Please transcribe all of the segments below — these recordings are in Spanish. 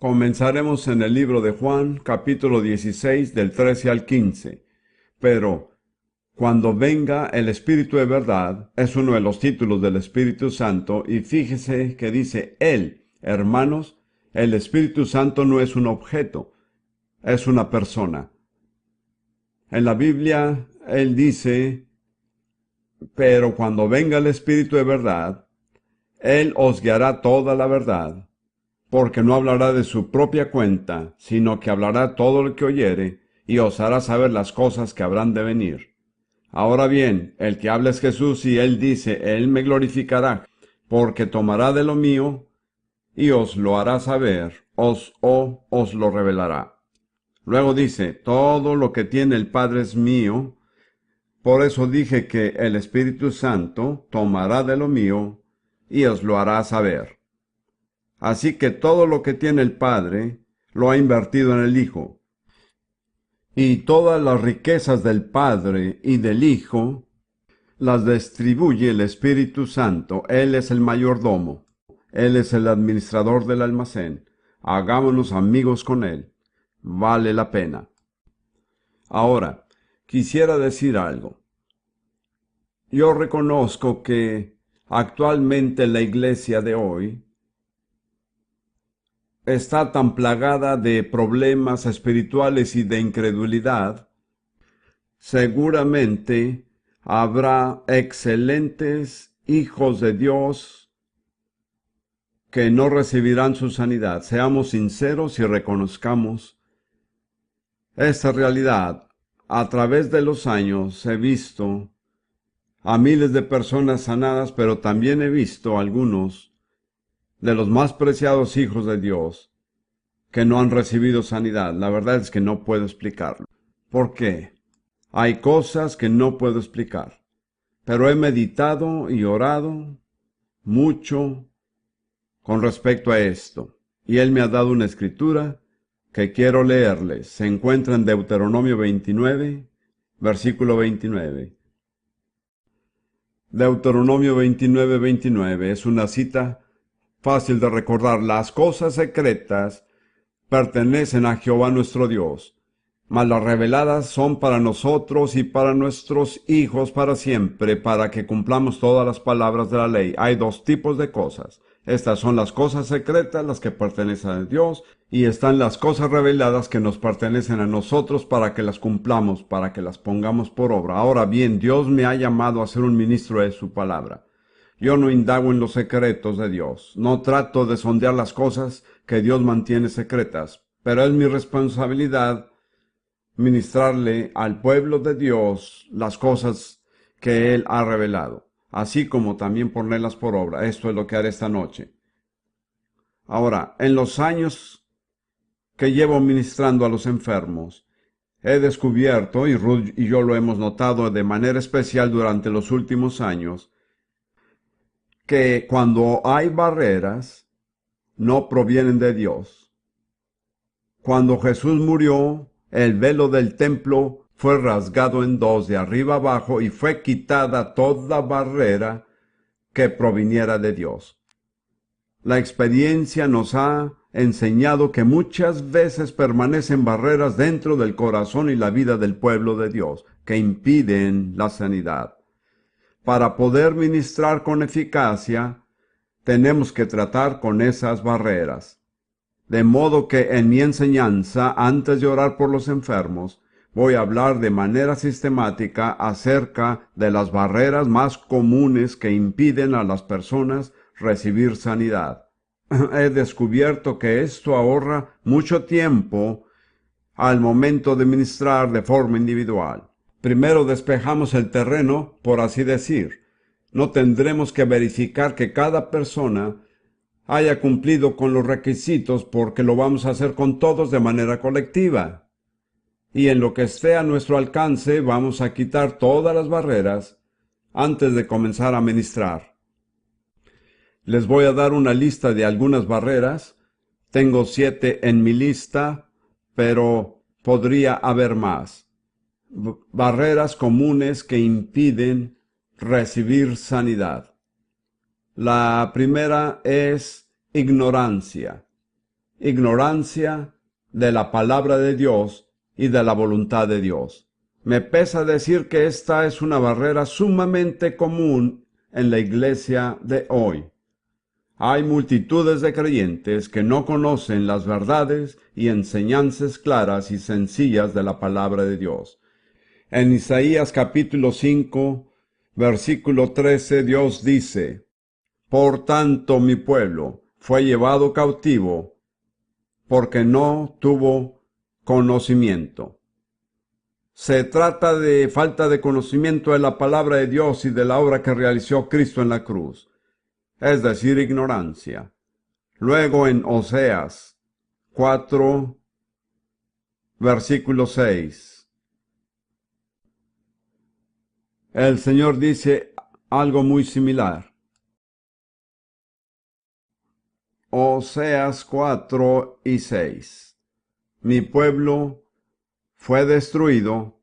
Comenzaremos en el libro de Juan, capítulo 16, del 13 al 15. Pero, cuando venga el Espíritu de verdad, es uno de los títulos del Espíritu Santo, y fíjese que dice Él. Hermanos, el Espíritu Santo no es un objeto, es una persona. En la Biblia, Él dice, pero cuando venga el Espíritu de verdad, Él os guiará toda la verdad, porque no hablará de su propia cuenta, sino que hablará todo lo que oyere, y os hará saber las cosas que habrán de venir. Ahora bien, el que habla es Jesús, y él dice, Él me glorificará, porque tomará de lo mío, y os lo hará saber, os lo revelará. Luego dice, todo lo que tiene el Padre es mío, por eso dije que el Espíritu Santo tomará de lo mío, y os lo hará saber. Así que todo lo que tiene el Padre lo ha invertido en el Hijo. Y todas las riquezas del Padre y del Hijo las distribuye el Espíritu Santo. Él es el mayordomo. Él es el administrador del almacén. Hagámonos amigos con Él. Vale la pena. Ahora, quisiera decir algo. Yo reconozco que actualmente la iglesia de hoy está tan plagada de problemas espirituales y de incredulidad, seguramente habrá excelentes hijos de Dios que no recibirán su sanidad. Seamos sinceros y reconozcamos esta realidad. A través de los años he visto a miles de personas sanadas, pero también he visto a algunos de los más preciados hijos de Dios que no han recibido sanidad. La verdad es que no puedo explicarlo. ¿Por qué? Hay cosas que no puedo explicar, pero he meditado y orado mucho con respecto a esto, y Él me ha dado una escritura que quiero leerles. Se encuentra en Deuteronomio 29, versículo 29. Deuteronomio 29, 29 es una cita fácil de recordar. Las cosas secretas pertenecen a Jehová nuestro Dios, mas las reveladas son para nosotros y para nuestros hijos para siempre, para que cumplamos todas las palabras de la ley. Hay dos tipos de cosas. Estas son las cosas secretas, las que pertenecen a Dios, y están las cosas reveladas que nos pertenecen a nosotros para que las cumplamos, para que las pongamos por obra. Ahora bien, Dios me ha llamado a ser un ministro de su palabra. Yo no indago en los secretos de Dios, no trato de sondear las cosas que Dios mantiene secretas, pero es mi responsabilidad ministrarle al pueblo de Dios las cosas que Él ha revelado, así como también ponerlas por obra. Esto es lo que haré esta noche. Ahora, en los años que llevo ministrando a los enfermos, he descubierto, y Ruth y yo lo hemos notado de manera especial durante los últimos años, que cuando hay barreras, no provienen de Dios. Cuando Jesús murió, el velo del templo fue rasgado en dos de arriba abajo y fue quitada toda barrera que proviniera de Dios. La experiencia nos ha enseñado que muchas veces permanecen barreras dentro del corazón y la vida del pueblo de Dios que impiden la sanidad. Para poder ministrar con eficacia, tenemos que tratar con esas barreras. De modo que en mi enseñanza, antes de orar por los enfermos, voy a hablar de manera sistemática acerca de las barreras más comunes que impiden a las personas recibir sanidad. He descubierto que esto ahorra mucho tiempo al momento de ministrar de forma individual. Primero despejamos el terreno, por así decir. No tendremos que verificar que cada persona haya cumplido con los requisitos, porque lo vamos a hacer con todos de manera colectiva. Y en lo que esté a nuestro alcance vamos a quitar todas las barreras antes de comenzar a ministrar. Les voy a dar una lista de algunas barreras. Tengo 7 en mi lista, pero podría haber más. Barreras comunes que impiden recibir sanidad. La primera es ignorancia. ignorancia de la palabra de Dios y de la voluntad de Dios. Me pesa decir que esta es una barrera sumamente común en la iglesia de hoy. Hay multitudes de creyentes que no conocen las verdades y enseñanzas claras y sencillas de la palabra de Dios. En Isaías capítulo 5, versículo 13, Dios dice: Por tanto mi pueblo fue llevado cautivo, porque no tuvo conocimiento. Se trata de falta de conocimiento de la palabra de Dios y de la obra que realizó Cristo en la cruz, es decir, ignorancia. Luego en Oseas 4, versículo 6, el Señor dice algo muy similar. Oseas 4 y 6. Mi pueblo fue destruido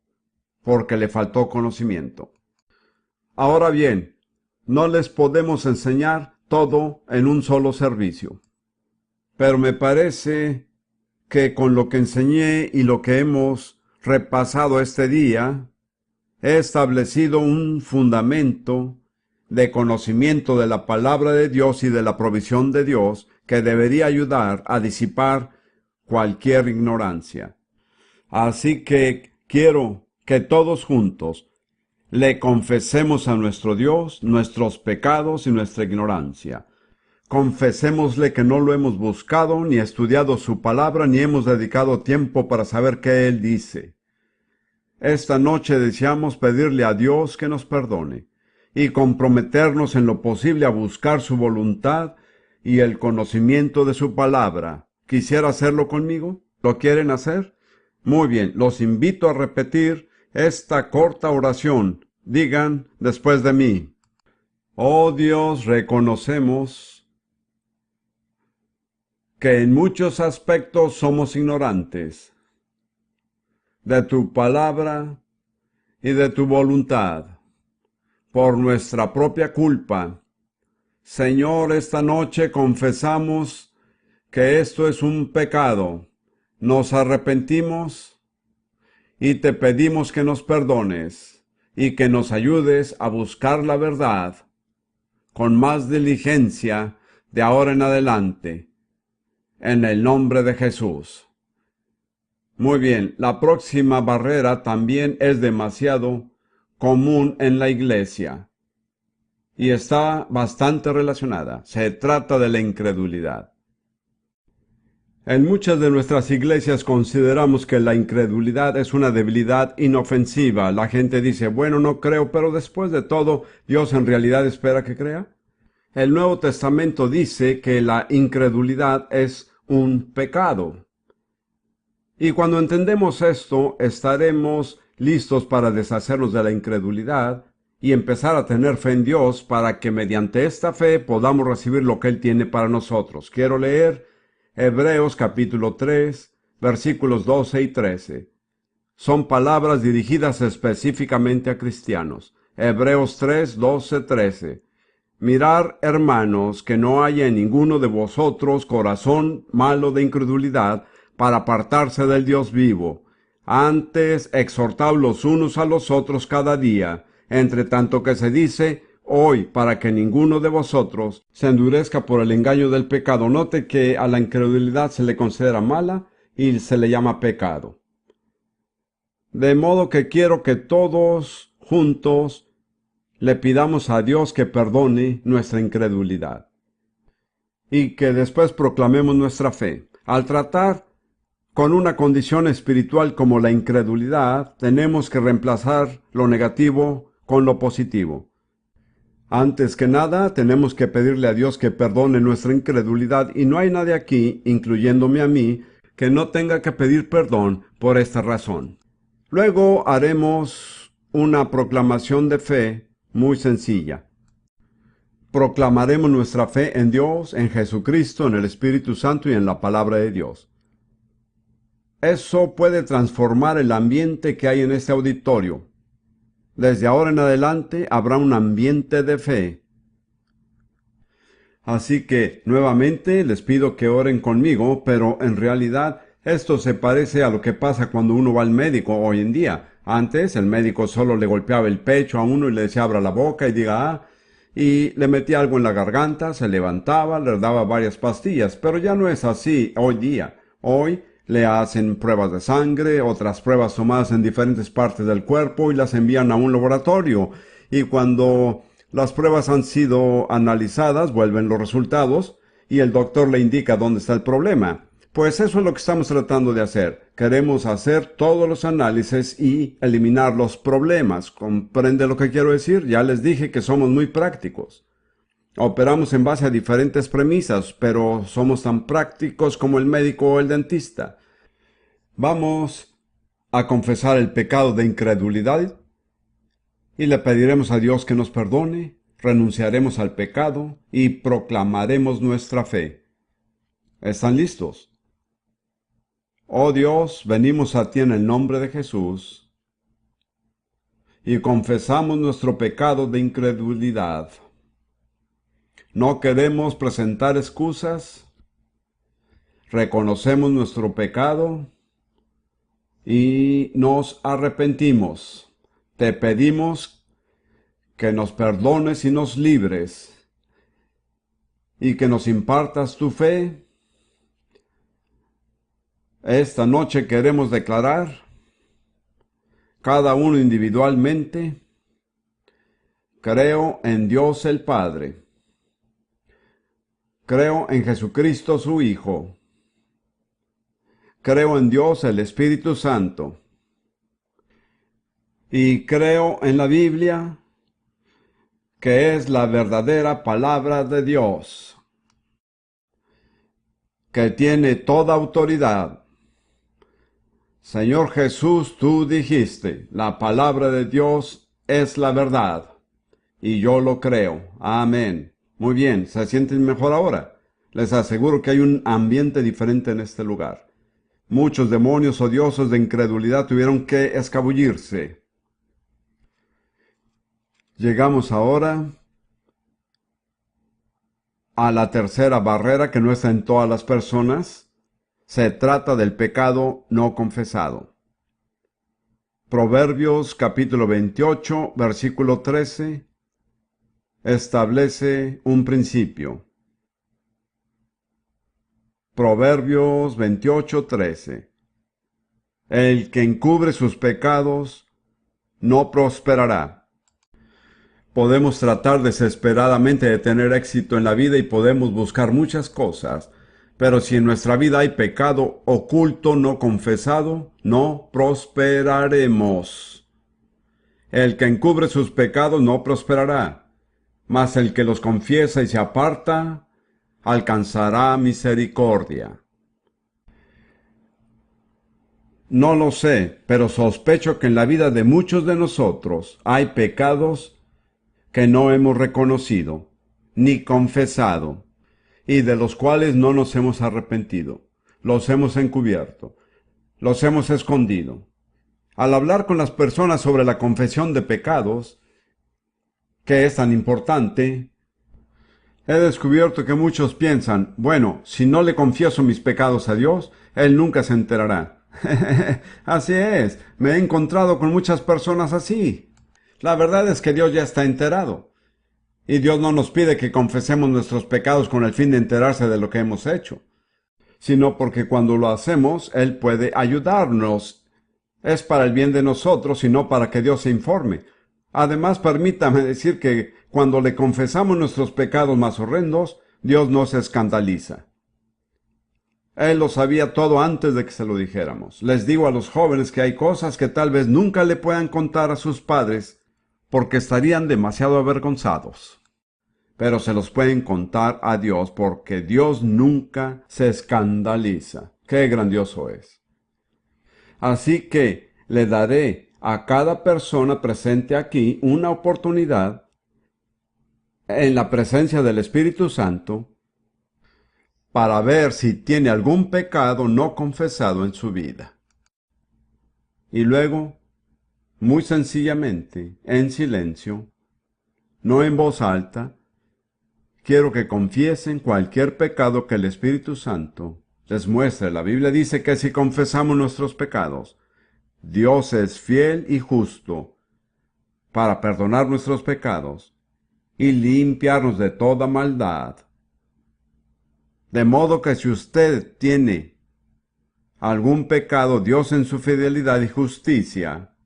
porque le faltó conocimiento. Ahora bien, no les podemos enseñar todo en un solo servicio. Pero me parece que con lo que enseñé y lo que hemos repasado este día, he establecido un fundamento de conocimiento de la palabra de Dios y de la provisión de Dios que debería ayudar a disipar cualquier ignorancia. Así que quiero que todos juntos le confesemos a nuestro Dios nuestros pecados y nuestra ignorancia. Confesémosle que no lo hemos buscado, ni estudiado su palabra, ni hemos dedicado tiempo para saber qué Él dice. Esta noche deseamos pedirle a Dios que nos perdone y comprometernos en lo posible a buscar su voluntad y el conocimiento de su palabra. ¿Quisiera hacerlo conmigo? ¿Lo quieren hacer? Muy bien, los invito a repetir esta corta oración. Digan después de mí: Oh Dios, reconocemos que en muchos aspectos somos ignorantes de tu palabra y de tu voluntad, por nuestra propia culpa. Señor, esta noche confesamos que esto es un pecado. Nos arrepentimos y te pedimos que nos perdones y que nos ayudes a buscar la verdad con más diligencia de ahora en adelante, en el nombre de Jesús. Muy bien, la próxima barrera también es demasiado común en la iglesia y está bastante relacionada. Se trata de la incredulidad. En muchas de nuestras iglesias consideramos que la incredulidad es una debilidad inofensiva. La gente dice: bueno, no creo, pero después de todo, ¿Dios en realidad espera que crea? El Nuevo Testamento dice que la incredulidad es un pecado. Y cuando entendemos esto, estaremos listos para deshacernos de la incredulidad y empezar a tener fe en Dios para que mediante esta fe podamos recibir lo que Él tiene para nosotros. Quiero leer Hebreos capítulo 3, versículos 12 y 13. Son palabras dirigidas específicamente a cristianos. Hebreos 3, 12, 13. Mirad, hermanos, que no haya en ninguno de vosotros corazón malo de incredulidad para apartarse del Dios vivo. Antes, exhortaos los unos a los otros cada día, entre tanto que se dice hoy, para que ninguno de vosotros se endurezca por el engaño del pecado. Note que a la incredulidad se le considera mala y se le llama pecado. De modo que quiero que todos juntos le pidamos a Dios que perdone nuestra incredulidad y que después proclamemos nuestra fe. Al tratar con una condición espiritual como la incredulidad, tenemos que reemplazar lo negativo con lo positivo. Antes que nada, tenemos que pedirle a Dios que perdone nuestra incredulidad, y no hay nadie aquí, incluyéndome a mí, que no tenga que pedir perdón por esta razón. Luego haremos una proclamación de fe muy sencilla. Proclamaremos nuestra fe en Dios, en Jesucristo, en el Espíritu Santo y en la palabra de Dios. Eso puede transformar el ambiente que hay en este auditorio. Desde ahora en adelante habrá un ambiente de fe. Así que nuevamente les pido que oren conmigo, pero en realidad esto se parece a lo que pasa cuando uno va al médico hoy en día. Antes el médico solo le golpeaba el pecho a uno y le decía abra la boca y diga y le metía algo en la garganta, se levantaba, le daba varias pastillas, pero ya no es así hoy día. Hoy le hacen pruebas de sangre, otras pruebas tomadas en diferentes partes del cuerpo y las envían a un laboratorio. Y cuando las pruebas han sido analizadas, vuelven los resultados y el doctor le indica dónde está el problema. Pues eso es lo que estamos tratando de hacer. Queremos hacer todos los análisis y eliminar los problemas. ¿Comprende lo que quiero decir? Ya les dije que somos muy prácticos. Operamos en base a diferentes premisas, pero somos tan prácticos como el médico o el dentista. Vamos a confesar el pecado de incredulidad y le pediremos a Dios que nos perdone, renunciaremos al pecado y proclamaremos nuestra fe. ¿Están listos? Oh Dios, venimos a ti en el nombre de Jesús y confesamos nuestro pecado de incredulidad. No queremos presentar excusas, reconocemos nuestro pecado y nos arrepentimos. Te pedimos que nos perdones y nos libres y que nos impartas tu fe. Esta noche queremos declarar, cada uno individualmente, creo en Dios el Padre, creo en Jesucristo su Hijo, creo en Dios el Espíritu Santo, y creo en la Biblia, que es la verdadera palabra de Dios, que tiene toda autoridad. Señor Jesús, tú dijiste, la palabra de Dios es la verdad, y yo lo creo. Amén. Muy bien, ¿se sienten mejor ahora? Les aseguro que hay un ambiente diferente en este lugar. Muchos demonios odiosos de incredulidad tuvieron que escabullirse. Llegamos ahora a la tercera barrera que no está en todas las personas. Se trata del pecado no confesado. Proverbios capítulo 28, versículo 13, establece un principio. Proverbios 28, 13. El que encubre sus pecados no prosperará. Podemos tratar desesperadamente de tener éxito en la vida y podemos buscar muchas cosas, pero si en nuestra vida hay pecado oculto no confesado, no prosperaremos. El que encubre sus pecados no prosperará, mas el que los confiesa y se aparta, alcanzará misericordia. No lo sé, pero sospecho que en la vida de muchos de nosotros hay pecados que no hemos reconocido, ni confesado, y de los cuales no nos hemos arrepentido. Los hemos encubierto, los hemos escondido. Al hablar con las personas sobre la confesión de pecados, que es tan importante, he descubierto que muchos piensan, bueno, si no le confieso mis pecados a Dios, Él nunca se enterará. Así es, me he encontrado con muchas personas así. La verdad es que Dios ya está enterado. Y Dios no nos pide que confesemos nuestros pecados con el fin de enterarse de lo que hemos hecho, sino porque cuando lo hacemos, Él puede ayudarnos. Es para el bien de nosotros y no para que Dios se informe. Además, permítame decir que cuando le confesamos nuestros pecados más horrendos, Dios no se escandaliza. Él lo sabía todo antes de que se lo dijéramos. Les digo a los jóvenes que hay cosas que tal vez nunca le puedan contar a sus padres porque estarían demasiado avergonzados. Pero se los pueden contar a Dios porque Dios nunca se escandaliza. ¡Qué grandioso es! Así que le daré a cada persona presente aquí una oportunidad en la presencia del Espíritu Santo para ver si tiene algún pecado no confesado en su vida. Y luego, muy sencillamente, en silencio, no en voz alta, quiero que confiesen cualquier pecado que el Espíritu Santo les muestre. La Biblia dice que si confesamos nuestros pecados, Dios es fiel y justo para perdonar nuestros pecados y limpiarnos de toda maldad. De modo que si usted tiene algún pecado, Dios en su fidelidad y justicia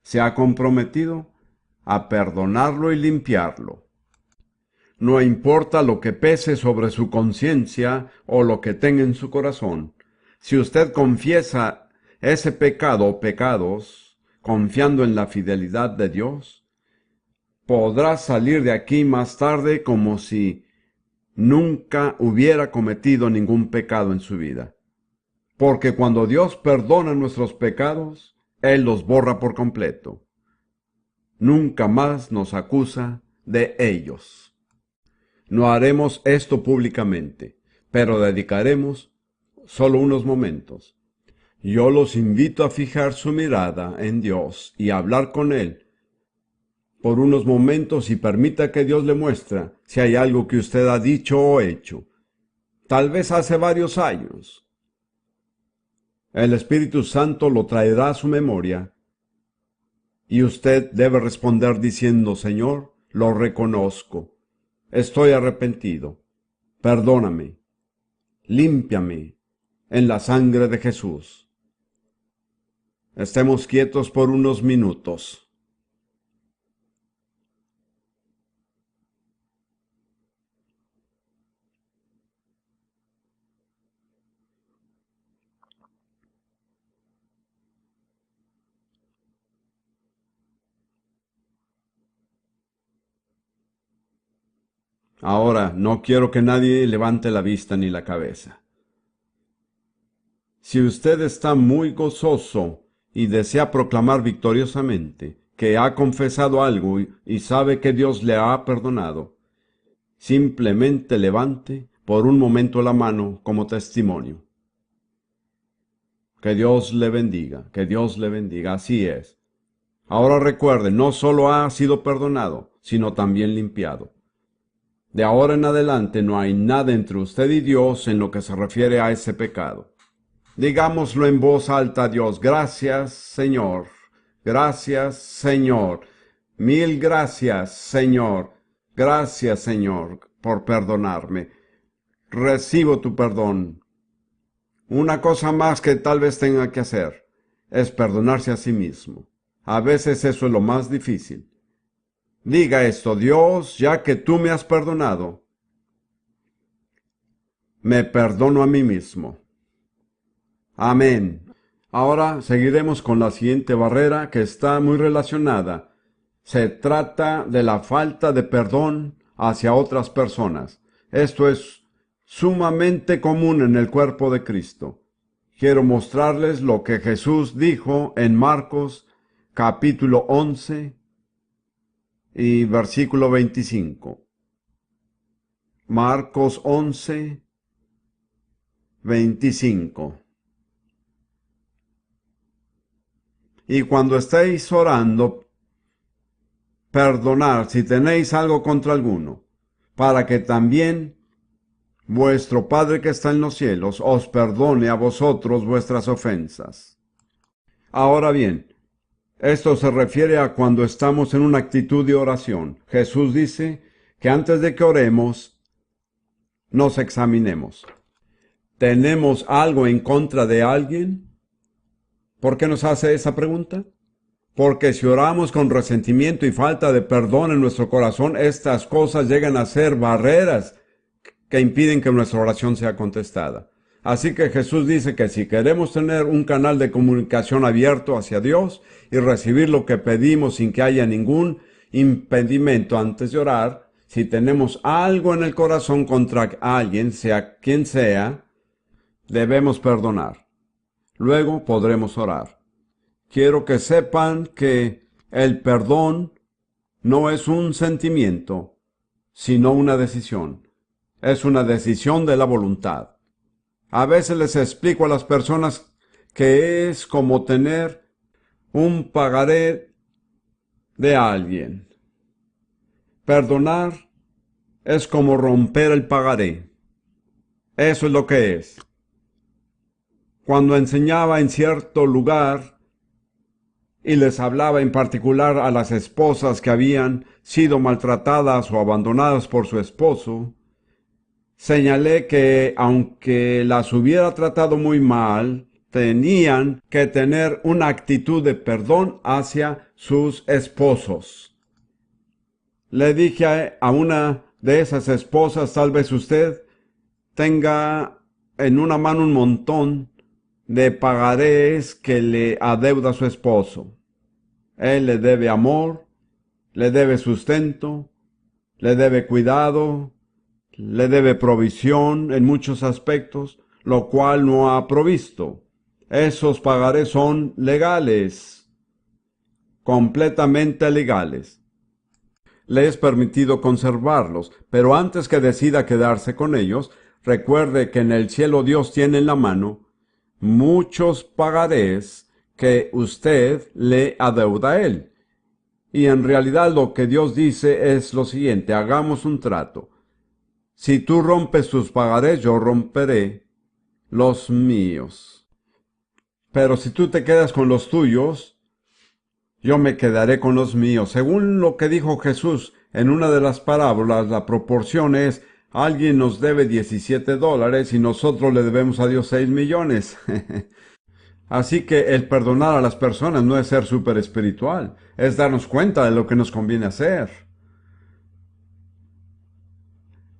se ha comprometido a perdonarlo y limpiarlo. No importa lo que pese sobre su conciencia o lo que tenga en su corazón. Si usted confiesa ese pecado o pecados, confiando en la fidelidad de Dios, podrá salir de aquí más tarde como si nunca hubiera cometido ningún pecado en su vida. Porque cuando Dios perdona nuestros pecados, Él los borra por completo. Nunca más nos acusa de ellos. No haremos esto públicamente, pero dedicaremos solo unos momentos. Yo los invito a fijar su mirada en Dios y a hablar con Él por unos momentos y permita que Dios le muestre si hay algo que usted ha dicho o hecho, tal vez hace varios años. El Espíritu Santo lo traerá a su memoria y usted debe responder diciendo: Señor, lo reconozco. Estoy arrepentido. Perdóname. Límpiame en la sangre de Jesús. Estemos quietos por unos minutos. Ahora, no quiero que nadie levante la vista ni la cabeza. Si usted está muy gozoso y desea proclamar victoriosamente que ha confesado algo y sabe que Dios le ha perdonado, simplemente levante por un momento la mano como testimonio. Que Dios le bendiga, que Dios le bendiga, así es. Ahora recuerde, no solo ha sido perdonado, sino también limpiado. De ahora en adelante no hay nada entre usted y Dios en lo que se refiere a ese pecado. Digámoslo en voz alta a Dios: gracias, Señor. Gracias, Señor. Mil gracias, Señor. Gracias, Señor, por perdonarme. Recibo tu perdón. Una cosa más que tal vez tenga que hacer es perdonarse a sí mismo. A veces eso es lo más difícil. Diga esto: Dios, ya que tú me has perdonado, me perdono a mí mismo. Amén. Ahora seguiremos con la siguiente barrera que está muy relacionada. Se trata de la falta de perdón hacia otras personas. Esto es sumamente común en el cuerpo de Cristo. Quiero mostrarles lo que Jesús dijo en Marcos capítulo 11 y versículo 25. Marcos 11, 25. Y cuando estéis orando, perdonad si tenéis algo contra alguno, para que también vuestro Padre que está en los cielos os perdone a vosotros vuestras ofensas. Ahora bien, esto se refiere a cuando estamos en una actitud de oración. Jesús dice que antes de que oremos, nos examinemos. ¿Tenemos algo en contra de alguien? ¿Por qué nos hace esa pregunta? Porque si oramos con resentimiento y falta de perdón en nuestro corazón, estas cosas llegan a ser barreras que impiden que nuestra oración sea contestada. Así que Jesús dice que si queremos tener un canal de comunicación abierto hacia Dios y recibir lo que pedimos sin que haya ningún impedimento antes de orar, si tenemos algo en el corazón contra alguien, sea quien sea, debemos perdonar. Luego podremos orar. Quiero que sepan que el perdón no es un sentimiento, sino una decisión. Es una decisión de la voluntad. A veces les explico a las personas que es como tener un pagaré de alguien. Perdonar Es como romper el pagaré. Eso es lo que es. Cuando enseñaba en cierto lugar y les hablaba en particular a las esposas que habían sido maltratadas o abandonadas por su esposo, señalé que aunque las hubiera tratado muy mal, tenían que tener una actitud de perdón hacia sus esposos. Le dije a una de esas esposas, tal vez usted tenga en una mano un montón de pagarés que le adeuda a su esposo. Él le debe amor, le debe sustento, le debe cuidado, le debe provisión en muchos aspectos, lo cual no ha provisto. Esos pagarés son legales, completamente legales. Le es permitido conservarlos, pero antes que decida quedarse con ellos, recuerde que en el cielo Dios tiene en la mano muchos pagarés que usted le adeuda a él. Y en realidad lo que Dios dice es lo siguiente: hagamos un trato. Si tú rompes tus pagarés, yo romperé los míos. Pero si tú te quedas con los tuyos, yo me quedaré con los míos. Según lo que dijo Jesús en una de las parábolas, la proporción es: alguien nos debe $17 y nosotros le debemos a Dios 6 millones. Así que el perdonar a las personas no es ser súper espiritual, es darnos cuenta de lo que nos conviene hacer.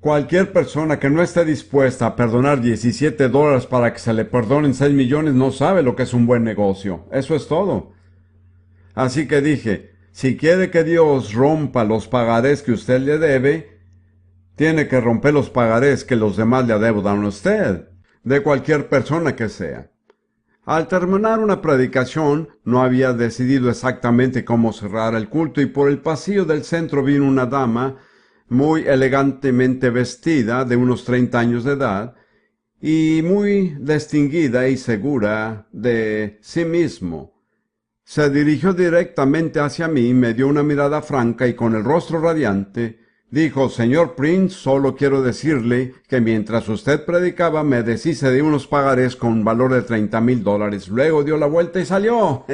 Cualquier persona que no esté dispuesta a perdonar $17 para que se le perdonen 6 millones no sabe lo que es un buen negocio. Eso es todo. Así que dije, si quiere que Dios rompa los pagarés que usted le debe, tiene que romper los pagarés que los demás le adeudan a usted, de cualquier persona que sea. Al terminar una predicación, no había decidido exactamente cómo cerrar el culto y por el pasillo del centro vino una dama muy elegantemente vestida, de unos 30 años de edad, y muy distinguida y segura de sí mismo. Se dirigió directamente hacia mí, me dio una mirada franca y con el rostro radiante dijo: Señor Prince, solo quiero decirle que mientras usted predicaba me deshice de unos pagarés con valor de $30,000. Luego dio la vuelta y salió.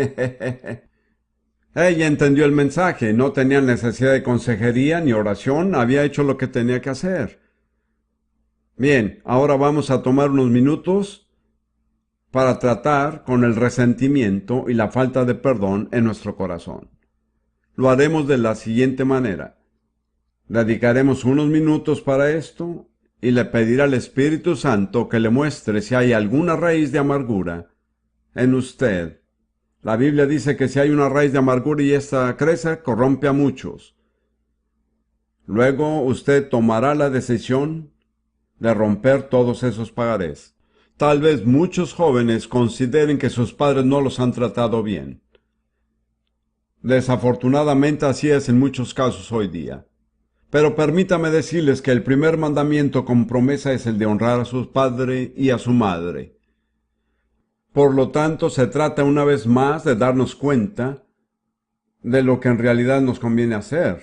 Ella entendió el mensaje, no tenía necesidad de consejería ni oración, había hecho lo que tenía que hacer. Bien, ahora vamos a tomar unos minutos para tratar con el resentimiento y la falta de perdón en nuestro corazón. Lo haremos de la siguiente manera. Dedicaremos unos minutos para esto y le pediré al Espíritu Santo que le muestre si hay alguna raíz de amargura en usted. La Biblia dice que si hay una raíz de amargura y ésta crece, corrompe a muchos. Luego usted tomará la decisión de romper todos esos pagarés. Tal vez muchos jóvenes consideren que sus padres no los han tratado bien. Desafortunadamente así es en muchos casos hoy día. Pero permítame decirles que el primer mandamiento con promesa es el de honrar a su padre y a su madre. Por lo tanto, se trata una vez más de darnos cuenta de lo que en realidad nos conviene hacer.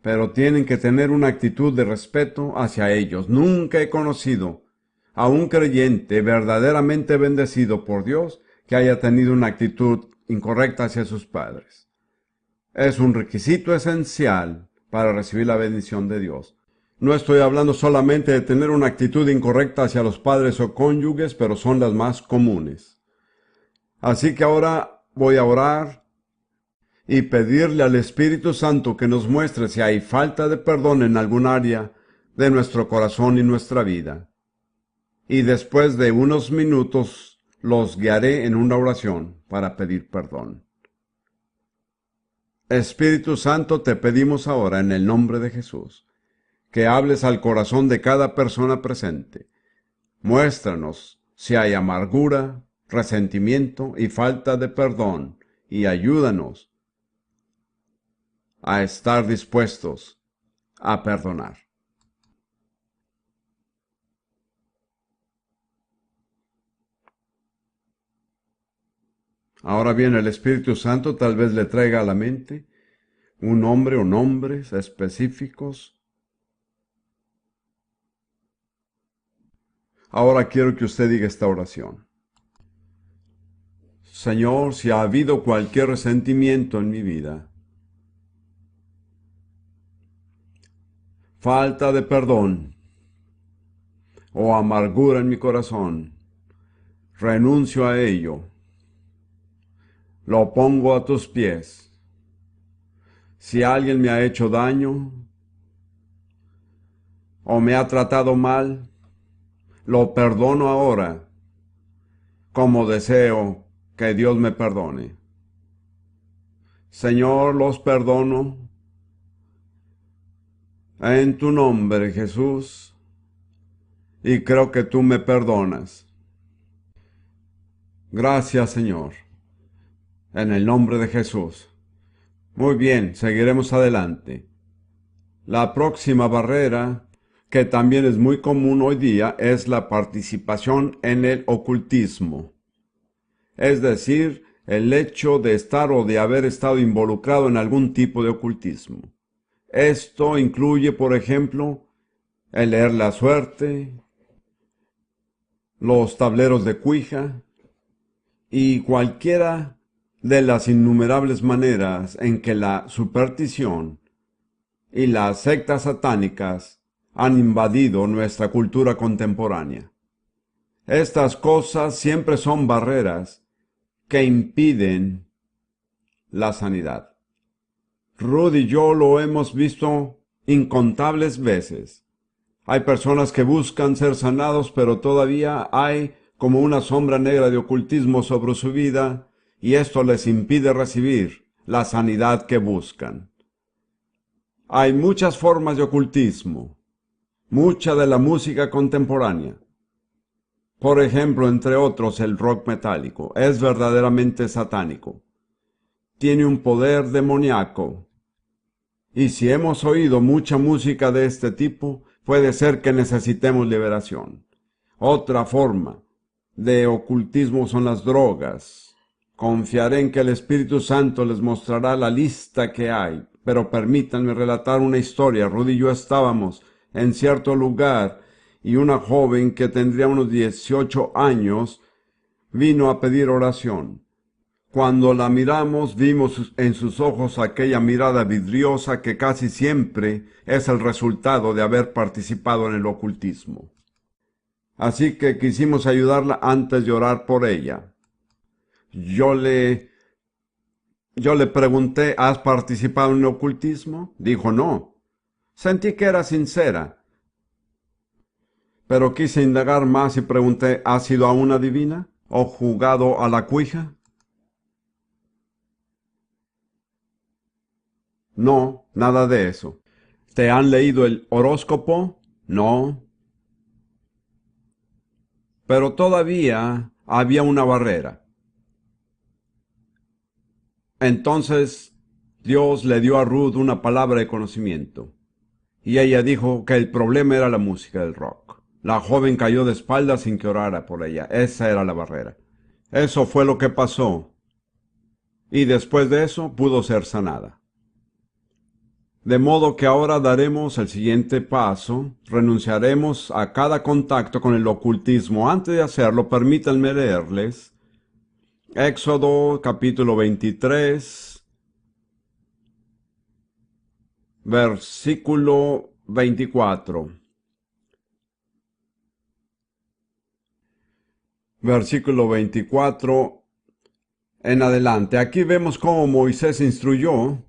Pero tienen que tener una actitud de respeto hacia ellos. Nunca he conocido a un creyente verdaderamente bendecido por Dios que haya tenido una actitud incorrecta hacia sus padres. Es un requisito esencial para recibir la bendición de Dios. No estoy hablando solamente de tener una actitud incorrecta hacia los padres o cónyuges, pero son las más comunes. Así que ahora voy a orar y pedirle al Espíritu Santo que nos muestre si hay falta de perdón en algún área de nuestro corazón y nuestra vida. Y después de unos minutos los guiaré en una oración para pedir perdón. Espíritu Santo, te pedimos ahora en el nombre de Jesús que hables al corazón de cada persona presente. Muéstranos si hay amargura, resentimiento y falta de perdón, y ayúdanos a estar dispuestos a perdonar. Ahora bien, el Espíritu Santo tal vez le traiga a la mente un nombre o nombres específicos Ahora quiero que usted diga esta oración. Señor, si ha habido cualquier resentimiento en mi vida, falta de perdón o amargura en mi corazón, renuncio a ello. Lo pongo a tus pies. Si alguien me ha hecho daño o me ha tratado mal, lo perdono ahora, como deseo que Dios me perdone. Señor, los perdono en tu nombre, Jesús, y creo que tú me perdonas. Gracias, Señor, en el nombre de Jesús. Muy bien, seguiremos adelante. La próxima barrera, que también es muy común hoy día, es la participación en el ocultismo. Es decir, el hecho de estar o de haber estado involucrado en algún tipo de ocultismo. Esto incluye, por ejemplo, el leer la suerte, los tableros de Ouija y cualquiera de las innumerables maneras en que la superstición y las sectas satánicas han invadido nuestra cultura contemporánea. Estas cosas siempre son barreras que impiden la sanidad. Ruth y yo lo hemos visto incontables veces. Hay personas que buscan ser sanados, pero todavía hay como una sombra negra de ocultismo sobre su vida, y esto les impide recibir la sanidad que buscan. Hay muchas formas de ocultismo, mucha de la música contemporánea. Por ejemplo, entre otros, el rock metálico es verdaderamente satánico. Tiene un poder demoníaco. Y si hemos oído mucha música de este tipo, puede ser que necesitemos liberación. Otra forma de ocultismo son las drogas. Confiaré en que el Espíritu Santo les mostrará la lista que hay, pero permítanme relatar una historia. Rudy y yo estábamos en cierto lugar y una joven que tendría unos 18 años vino a pedir oración. Cuando la miramos, vimos en sus ojos aquella mirada vidriosa que casi siempre es el resultado de haber participado en el ocultismo. Así que quisimos ayudarla antes de orar por ella. Yo le pregunté, ¿has participado en el ocultismo? Dijo, no. Sentí que era sincera. Pero quise indagar más y pregunté, ¿has ido a una divina? ¿O jugado a la Ouija? No, nada de eso. ¿Te han leído el horóscopo? No. Pero todavía había una barrera. Entonces Dios le dio a Ruth una palabra de conocimiento. Y ella dijo que el problema era la música del rock. La joven cayó de espaldas sin que orara por ella. Esa era la barrera. Eso fue lo que pasó. Y después de eso pudo ser sanada. De modo que ahora daremos el siguiente paso. Renunciaremos a cada contacto con el ocultismo. Antes de hacerlo, permítanme leerles Éxodo capítulo 23, versículo 24. Versículo 24 en adelante. Aquí vemos cómo Moisés instruyó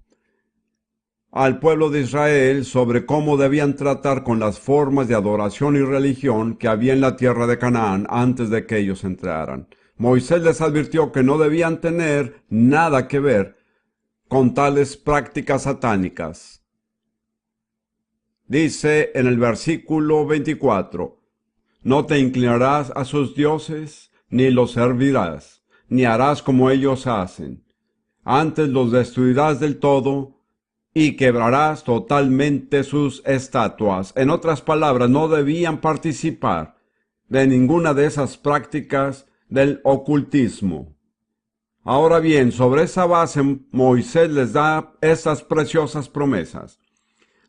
al pueblo de Israel sobre cómo debían tratar con las formas de adoración y religión que había en la tierra de Canaán antes de que ellos entraran. Moisés les advirtió que no debían tener nada que ver con tales prácticas satánicas. Dice en el versículo 24, no te inclinarás a sus dioses, ni los servirás, ni harás como ellos hacen. Antes los destruirás del todo, y quebrarás totalmente sus estatuas. En otras palabras, no debían participar de ninguna de esas prácticas del ocultismo. Ahora bien, sobre esa base Moisés les da estas preciosas promesas.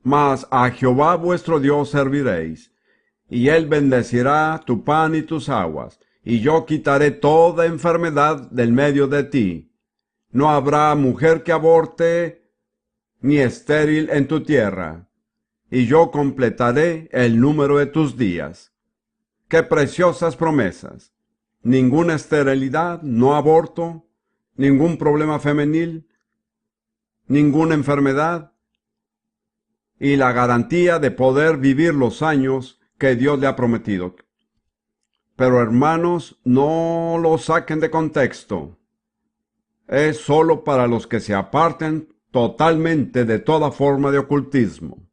Mas a Jehová vuestro Dios serviréis, y él bendecirá tu pan y tus aguas, y yo quitaré toda enfermedad del medio de ti. No habrá mujer que aborte, ni estéril en tu tierra, y yo completaré el número de tus días. ¡Qué preciosas promesas! Ninguna esterilidad, no aborto, ningún problema femenil, ninguna enfermedad, y la garantía de poder vivir los años que Dios le ha prometido. Pero hermanos, no lo saquen de contexto. Es sólo para los que se aparten totalmente de toda forma de ocultismo.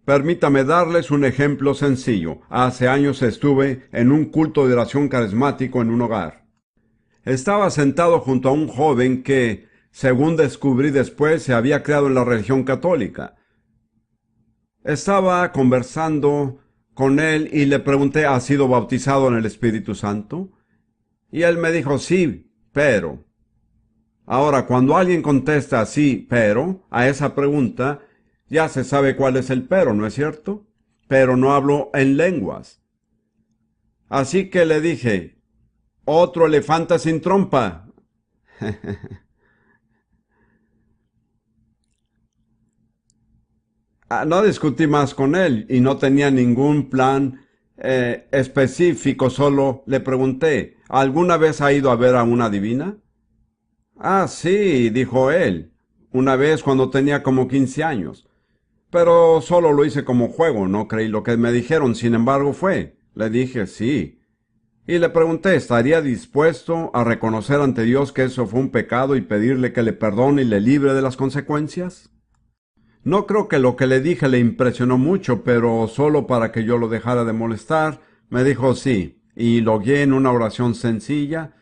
Permítame darles un ejemplo sencillo. Hace años estuve en un culto de oración carismático en un hogar. Estaba sentado junto a un joven que, según descubrí después, se había criado en la religión católica. Estaba conversando con él y le pregunté, ¿has sido bautizado en el Espíritu Santo? Y él me dijo, sí, pero. Ahora, cuando alguien contesta sí, pero, a esa pregunta, ya se sabe cuál es el pero, ¿no es cierto? Pero no hablo en lenguas. Así que le dije, otro elefante sin trompa. No discutí más con él y no tenía ningún plan específico, solo le pregunté, ¿alguna vez ha ido a ver a una divina? Ah, sí, dijo él, una vez cuando tenía como 15 años. Pero solo lo hice como juego, no creí lo que me dijeron, sin embargo fue. Le dije sí. Y le pregunté, ¿estaría dispuesto a reconocer ante Dios que eso fue un pecado y pedirle que le perdone y le libre de las consecuencias? No creo que lo que le dije le impresionó mucho, pero solo para que yo lo dejara de molestar, me dijo sí, y lo guié en una oración sencilla.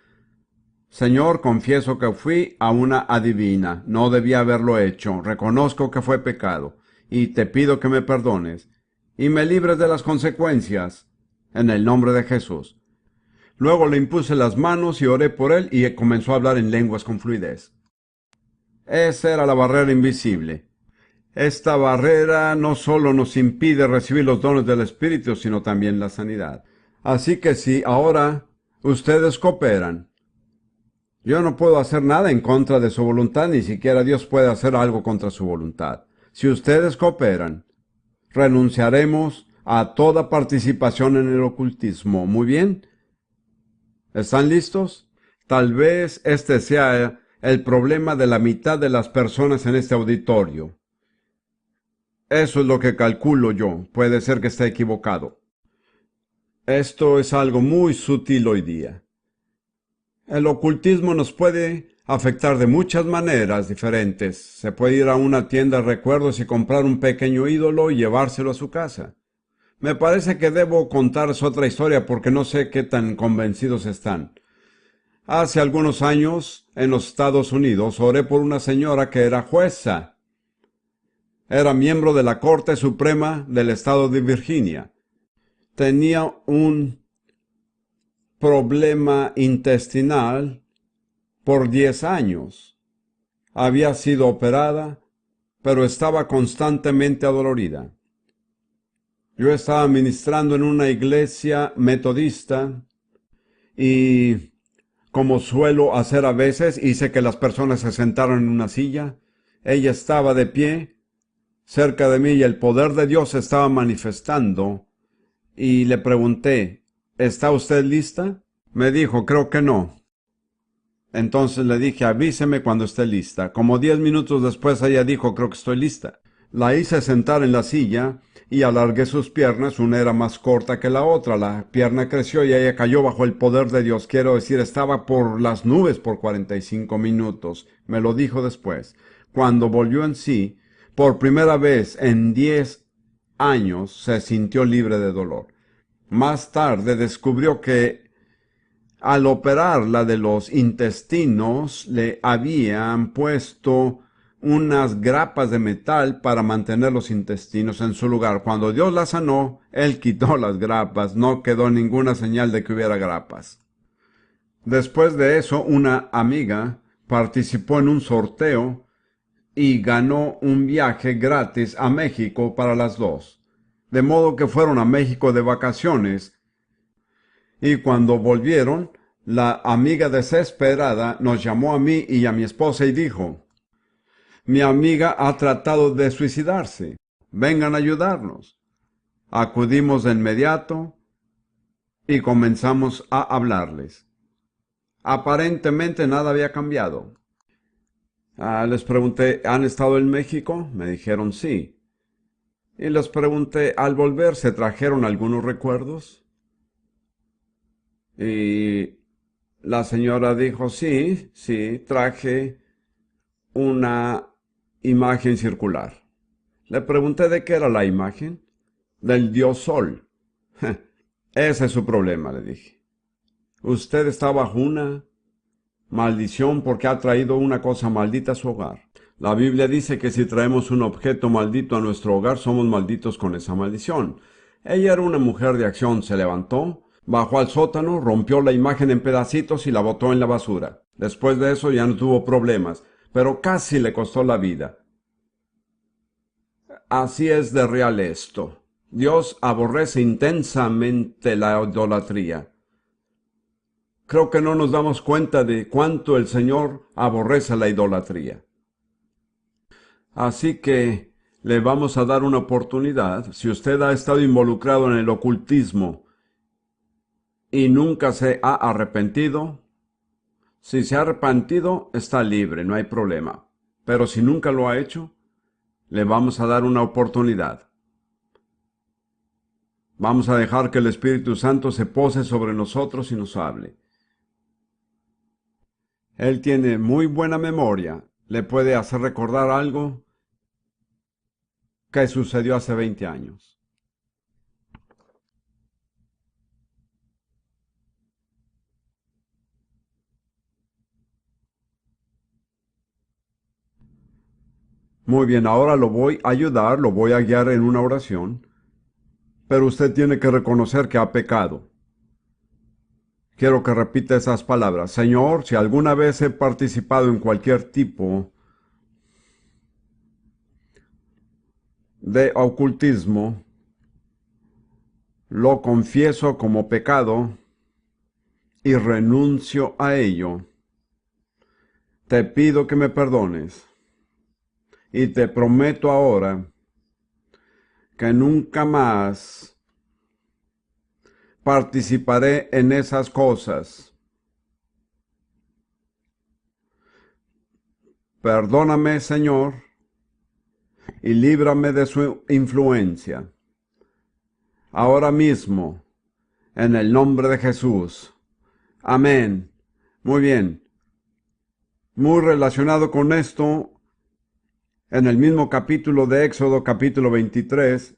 Señor, confieso que fui a una adivina, no debía haberlo hecho, reconozco que fue pecado, y te pido que me perdones, y me libres de las consecuencias, en el nombre de Jesús. Luego le impuse las manos y oré por él, y comenzó a hablar en lenguas con fluidez. Esa era la barrera invisible. Esta barrera no solo nos impide recibir los dones del Espíritu, sino también la sanidad. Así que si ahora ustedes cooperan, yo no puedo hacer nada en contra de su voluntad, ni siquiera Dios puede hacer algo contra su voluntad. Si ustedes cooperan, renunciaremos a toda participación en el ocultismo. Muy bien. ¿Están listos? Tal vez este sea el problema de la mitad de las personas en este auditorio. Eso es lo que calculo yo. Puede ser que esté equivocado. Esto es algo muy sutil hoy día. El ocultismo nos puede afectar de muchas maneras diferentes. Se puede ir a una tienda de recuerdos y comprar un pequeño ídolo y llevárselo a su casa. Me parece que debo contaros otra historia porque no sé qué tan convencidos están. Hace algunos años, en los Estados Unidos, oré por una señora que era jueza. Era miembro de la Corte Suprema del Estado de Virginia. Tenía un problema intestinal por 10 años. Había sido operada, pero estaba constantemente adolorida. Yo estaba ministrando en una iglesia metodista y, como suelo hacer a veces, hice que las personas se sentaran en una silla. Ella estaba de pie cerca de mí y el poder de Dios se estaba manifestando. Y le pregunté, ¿está usted lista? Me dijo, creo que no. Entonces le dije, avíseme cuando esté lista. Como 10 minutos después ella dijo, creo que estoy lista. La hice sentar en la silla y alargué sus piernas. Una era más corta que la otra. La pierna creció y ella cayó bajo el poder de Dios. Quiero decir, estaba por las nubes por 45 minutos. Me lo dijo después. Cuando volvió en sí, por primera vez en 10 años se sintió libre de dolor. Más tarde descubrió que al operarla de los intestinos le habían puesto unas grapas de metal para mantener los intestinos en su lugar. Cuando Dios la sanó, Él quitó las grapas, no quedó ninguna señal de que hubiera grapas. Después de eso, una amiga participó en un sorteo y ganó un viaje gratis a México para las dos. de modo que fueron a México de vacaciones, y cuando volvieron, la amiga desesperada nos llamó a mí y a mi esposa y dijo: mi amiga ha tratado de suicidarse, vengan a ayudarnos. Acudimos de inmediato y comenzamos a hablarles. Aparentemente nada había cambiado. Les pregunté: ¿han estado en México? Me dijeron sí. Y les pregunté: ¿al volver se trajeron algunos recuerdos? Y la señora dijo: sí, traje una imagen circular. Le pregunté de qué era la imagen. Del dios Sol. Ese es su problema, le dije. Usted está bajo una maldición porque ha traído una cosa maldita a su hogar. La Biblia dice que si traemos un objeto maldito a nuestro hogar, somos malditos con esa maldición. Ella era una mujer de acción, se levantó, bajó al sótano, rompió la imagen en pedacitos y la botó en la basura. Después de eso ya no tuvo problemas, pero casi le costó la vida. Así es de real esto. Dios aborrece intensamente la idolatría. Creo que no nos damos cuenta de cuánto el Señor aborrece la idolatría. Así que le vamos a dar una oportunidad. Si usted ha estado involucrado en el ocultismo y nunca se ha arrepentido, si se ha arrepentido, está libre, no hay problema. Pero si nunca lo ha hecho, le vamos a dar una oportunidad. Vamos a dejar que el Espíritu Santo se pose sobre nosotros y nos hable. Él tiene muy buena memoria. Le puede hacer recordar algo que sucedió hace 20 años. Muy bien, ahora lo voy a ayudar, lo voy a guiar en una oración, pero usted tiene que reconocer que ha pecado. Quiero que repita esas palabras. Señor, si alguna vez he participado en cualquier tipo de ocultismo, lo confieso como pecado y renuncio a ello. Te pido que me perdones y te prometo ahora que nunca más participaré en esas cosas. Perdóname, Señor, y líbrame de su influencia. Ahora mismo, en el nombre de Jesús. Amén. Muy bien. Muy relacionado con esto, en el mismo capítulo de Éxodo, capítulo 23,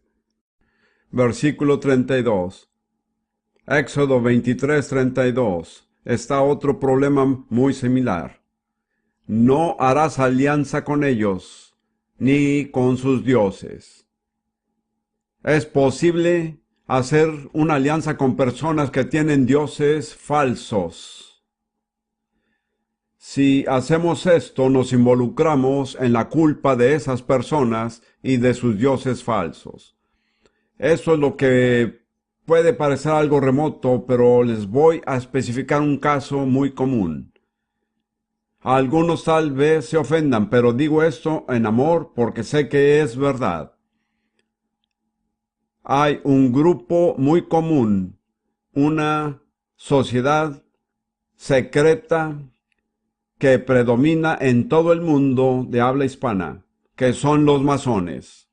versículo 32. Éxodo 23, 32. Está otro problema muy similar. No harás alianza con ellos, ni con sus dioses. Es posible hacer una alianza con personas que tienen dioses falsos. Si hacemos esto, nos involucramos en la culpa de esas personas y de sus dioses falsos. Eso es lo que puede parecer algo remoto, pero les voy a especificar un caso muy común. Algunos tal vez se ofendan, pero digo esto en amor porque sé que es verdad. Hay un grupo muy común, una sociedad secreta que predomina en todo el mundo de habla hispana, que son los masones.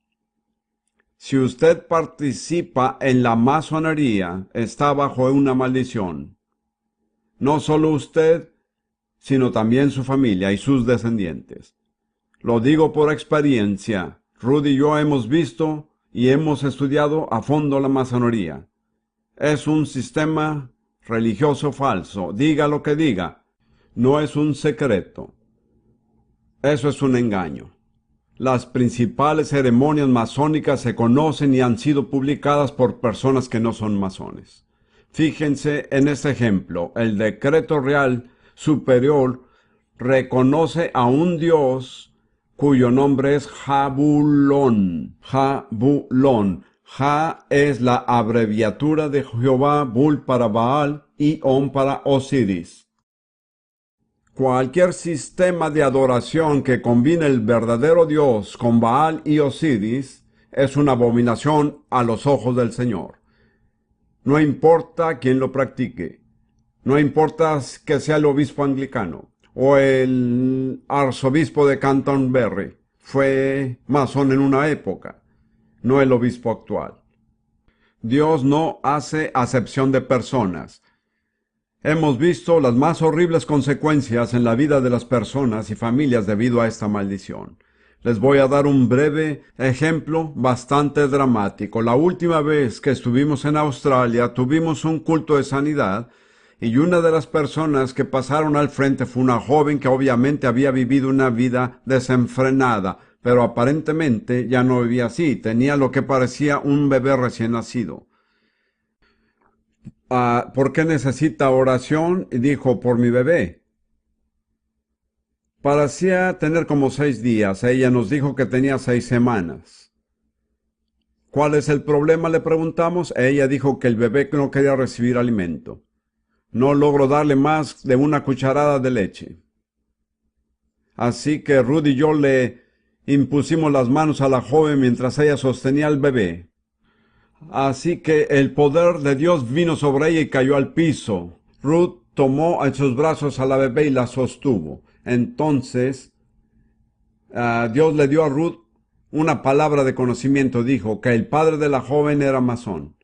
Si usted participa en la masonería, está bajo una maldición. No solo usted, sino también su familia y sus descendientes. Lo digo por experiencia. Rudy y yo hemos visto y hemos estudiado a fondo la masonería. Es un sistema religioso falso. Diga lo que diga, no es un secreto. Eso es un engaño. Las principales ceremonias masónicas se conocen y han sido publicadas por personas que no son masones. Fíjense en este ejemplo. El decreto real superior reconoce a un dios cuyo nombre es Jabulón. Jabulón. Ja es la abreviatura de Jehová, Bul para Baal y On para Osiris. Cualquier sistema de adoración que combine el verdadero Dios con Baal y Osiris es una abominación a los ojos del Señor. No importa quién lo practique. No importa que sea el obispo anglicano o el arzobispo de Canterbury. Fue masón en una época, no el obispo actual. Dios no hace acepción de personas. Hemos visto las más horribles consecuencias en la vida de las personas y familias debido a esta maldición. Les voy a dar un breve ejemplo bastante dramático. La última vez que estuvimos en Australia tuvimos un culto de sanidad y una de las personas que pasaron al frente fue una joven que obviamente había vivido una vida desenfrenada, pero aparentemente ya no vivía así. Tenía lo que parecía un bebé recién nacido. ¿Por qué necesita oración? Y dijo, por mi bebé. Parecía tener como 6 días. Ella nos dijo que tenía 6 semanas. ¿Cuál es el problema?, le preguntamos. Ella dijo que el bebé no quería recibir alimento. No logró darle más de una cucharada de leche. Así que Ruth y yo le impusimos las manos a la joven mientras ella sostenía al bebé. Así que el poder de Dios vino sobre ella y cayó al piso. Ruth tomó en sus brazos a la bebé y la sostuvo. Entonces, Dios le dio a Ruth una palabra de conocimiento. Dijo que el padre de la joven era masón.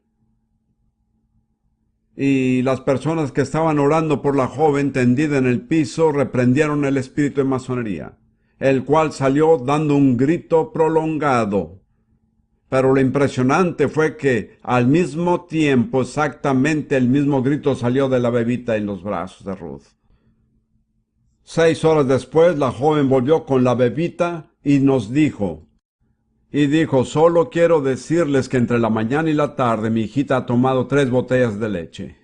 Y las personas que estaban orando por la joven tendida en el piso reprendieron el espíritu de masonería, el cual salió dando un grito prolongado. Pero lo impresionante fue que al mismo tiempo, exactamente el mismo grito salió de la bebita en los brazos de Ruth. 6 horas después, la joven volvió con la bebita y nos dijo, solo quiero decirles que entre la mañana y la tarde mi hijita ha tomado 3 botellas de leche.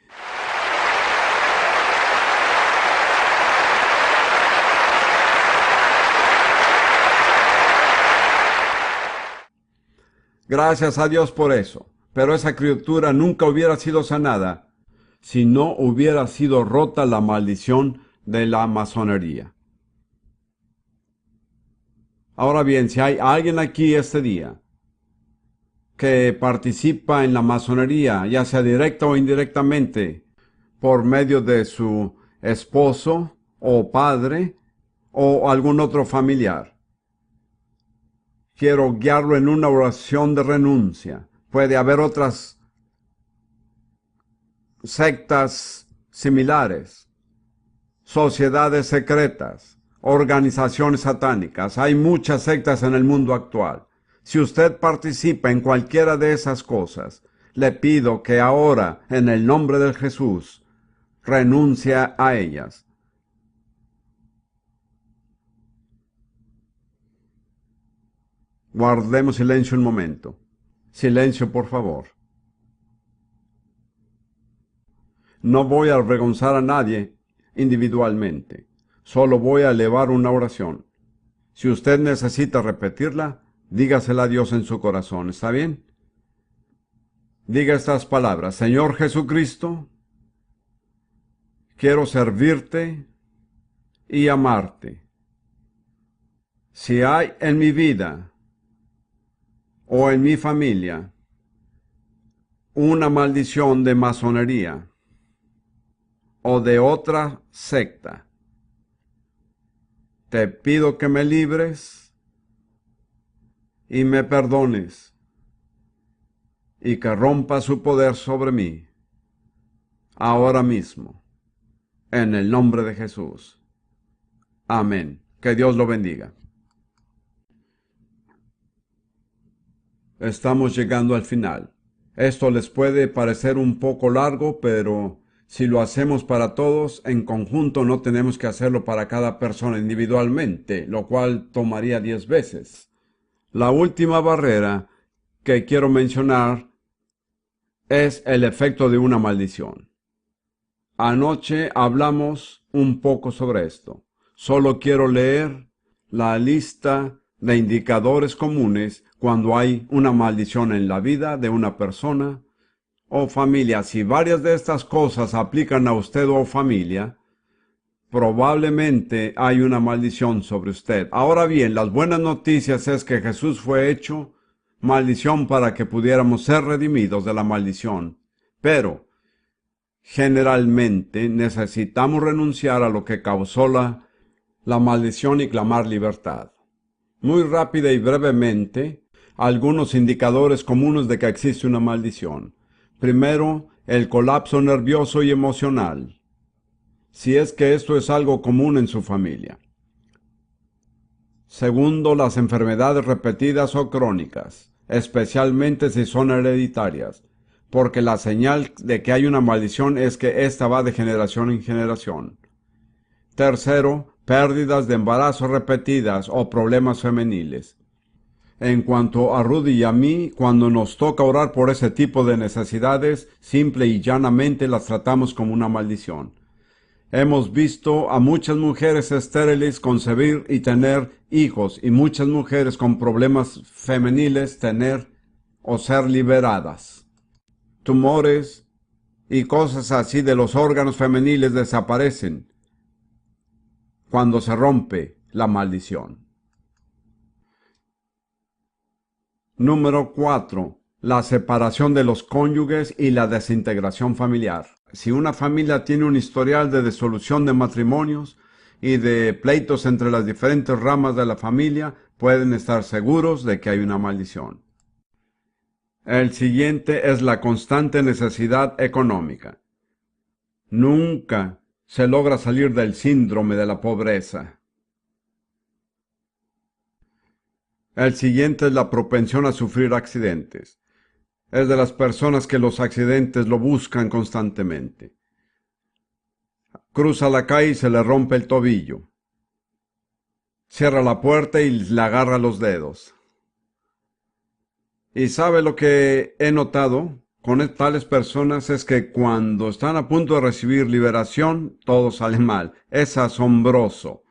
Gracias a Dios por eso. Pero esa criatura nunca hubiera sido sanada si no hubiera sido rota la maldición de la masonería. Ahora bien, si hay alguien aquí este día que participa en la masonería, ya sea directa o indirectamente, por medio de su esposo o padre o algún otro familiar, quiero guiarlo en una oración de renuncia. Puede haber otras sectas similares, sociedades secretas, organizaciones satánicas. Hay muchas sectas en el mundo actual. Si usted participa en cualquiera de esas cosas, le pido que ahora, en el nombre de Jesús, renuncie a ellas. Guardemos silencio un momento. Silencio, por favor. No voy a avergonzar a nadie individualmente. Solo voy a elevar una oración. Si usted necesita repetirla, dígasela a Dios en su corazón. ¿Está bien? Diga estas palabras. Señor Jesucristo, quiero servirte y amarte. Si hay en mi vida o en mi familia una maldición de masonería o de otra secta, te pido que me libres y me perdones y que rompa su poder sobre mí ahora mismo, en el nombre de Jesús. Amén. Que Dios lo bendiga. Estamos llegando al final. Esto les puede parecer un poco largo, pero si lo hacemos para todos, en conjunto no tenemos que hacerlo para cada persona individualmente, lo cual tomaría 10 veces. La última barrera que quiero mencionar es el efecto de una maldición. Anoche hablamos un poco sobre esto. Solo quiero leer la lista de indicadores comunes cuando hay una maldición en la vida de una persona o familia. Si varias de estas cosas aplican a usted o familia, probablemente hay una maldición sobre usted. Ahora bien, las buenas noticias es que Jesús fue hecho maldición para que pudiéramos ser redimidos de la maldición. Pero, generalmente, necesitamos renunciar a lo que causó la maldición y clamar libertad. Muy rápida y brevemente, algunos indicadores comunes de que existe una maldición. Primero, el colapso nervioso y emocional, si es que esto es algo común en su familia. Segundo, las enfermedades repetidas o crónicas, especialmente si son hereditarias, porque la señal de que hay una maldición es que ésta va de generación en generación. Tercero, pérdidas de embarazo repetidas o problemas femeniles. En cuanto a Rudy y a mí, cuando nos toca orar por ese tipo de necesidades, simple y llanamente las tratamos como una maldición. Hemos visto a muchas mujeres estériles concebir y tener hijos, y muchas mujeres con problemas femeniles tener o ser liberadas. Tumores y cosas así de los órganos femeniles desaparecen cuando se rompe la maldición. Número 4. La separación de los cónyuges y la desintegración familiar. Si una familia tiene un historial de disolución de matrimonios y de pleitos entre las diferentes ramas de la familia, pueden estar seguros de que hay una maldición. El siguiente es la constante necesidad económica. Nunca se logra salir del síndrome de la pobreza. El siguiente es la propensión a sufrir accidentes. Es de las personas que los accidentes lo buscan constantemente. Cruza la calle y se le rompe el tobillo. Cierra la puerta y le agarra los dedos. Y sabe lo que he notado con tales personas es que cuando están a punto de recibir liberación, todo sale mal. Es asombroso.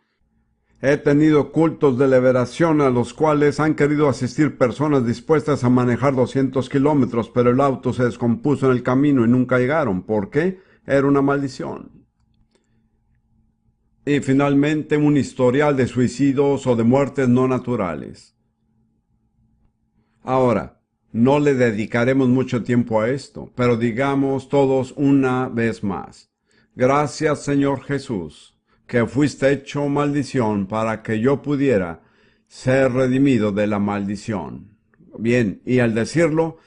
He tenido cultos de liberación a los cuales han querido asistir personas dispuestas a manejar 200 kilómetros, pero el auto se descompuso en el camino y nunca llegaron. ¿Por qué? Era una maldición. Y finalmente un historial de suicidios o de muertes no naturales. Ahora, no le dedicaremos mucho tiempo a esto, pero digamos todos una vez más: gracias, Señor Jesús, que fuiste hecho maldición para que yo pudiera ser redimido de la maldición. Bien, y al decirlo,